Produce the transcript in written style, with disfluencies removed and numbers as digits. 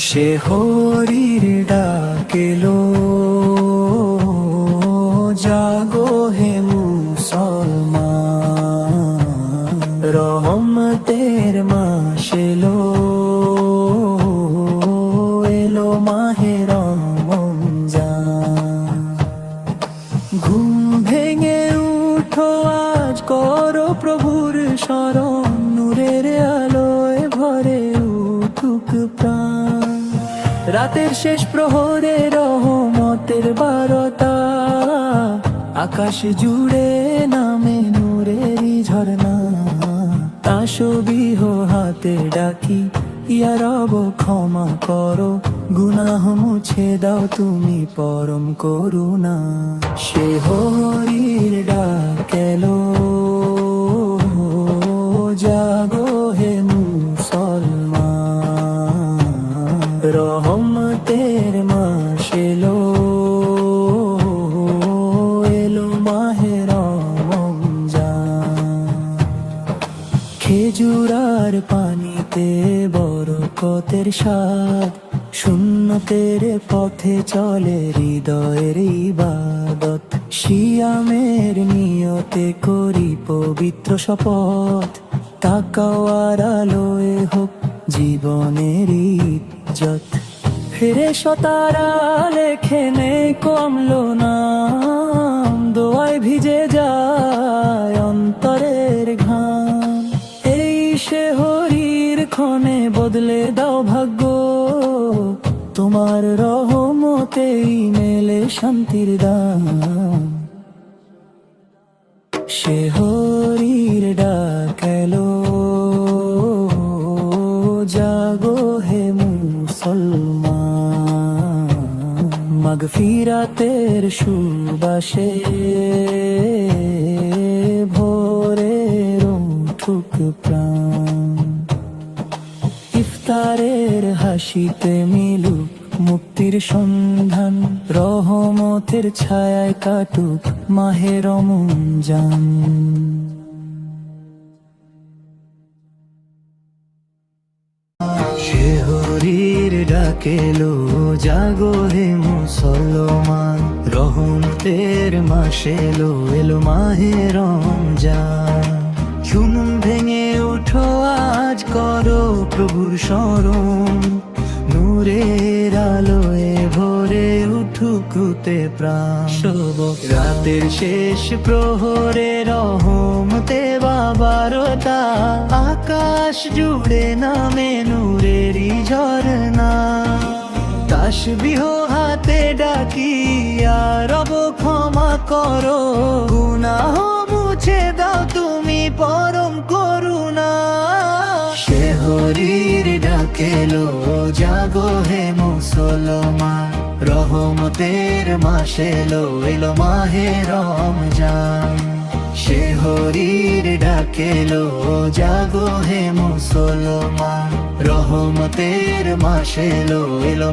সে হরির ডাকেলো, জাগো হে মুসলমান, রহমতের মাস এলো, এলো মাহে রমজান। ঘুম ভেঙে উঠো আজ, করো প্রভুর স্মরণ, নূরের আলোয় ভরে উঠুক প্রাণ। রাতের শেষ প্রহরে রহমতের বারতা, আকাশ জুড়ে নামে নূরেরই ঝরনা। তাসবিহ হাতে ডাকি, ইয়া রব ক্ষমা করো, গুনাহ মুছে দাও তুমি পরম করুণা। সে হরির ডাক এলো, জাগো হে মুসলমান, রহমতের মাস এলো, এলো মাহে রমজান। খেজুরার পানিতে বরকতের স্বাদ, সুন্নতের পথে চলে হৃদয়ের ইবাদত। সিয়ামের নিয়তে করি পবিত্র শপথ, তাকওয়ার আলোয় হোক জীবনের ইজ্জত। ফেরেশতারা লেখে নেই কমলো নাম, দোয়ায় ভিজে যায় অন্তরের ঘাম। এই সে হরির ক্ষণে বদলে দাও ভাগ্য, তোমার রহমতেই মেলে শান্তির দাম। সে হরির ডাক এলো, জাগো হে মুসলমান, মাগফিরাতের সুবাসে ভোরে উঠুক প্রাণ। ইফতারের হাসিতে মিলুক মুক্তির সন্ধান, রহমতের ছায়ায় কাটুক মাহে রমজান। সে হরির ডাকেলো, জাগো হে মুসলমান, রহমতের মাস এলো, এলো মাহে রমজান। ঘুম ভেঙে উঠো আজ, করো প্রভুর স্মরণ, নূরের আলোয় ভরে উঠুকুতে প্রাণ। রাতের শেষ প্রহরে রহমতে বাবারতা, আকাশ জুড়ে নামে নূরেরই ঝরনা। তাসবিহ হাতে ডাকি, ইয়া রব ক্ষমা করো, গুনাহ মুছে দাও তুমি পরম করুণা। সে হরির ডাকেলো, জাগো হে মুসলমান, রহমতের মাস এলো, এলো মাহে রমজান। সে হরির ডাকেলো, জাগো হে মুসলমান, রহমতের মাস এলো, এলো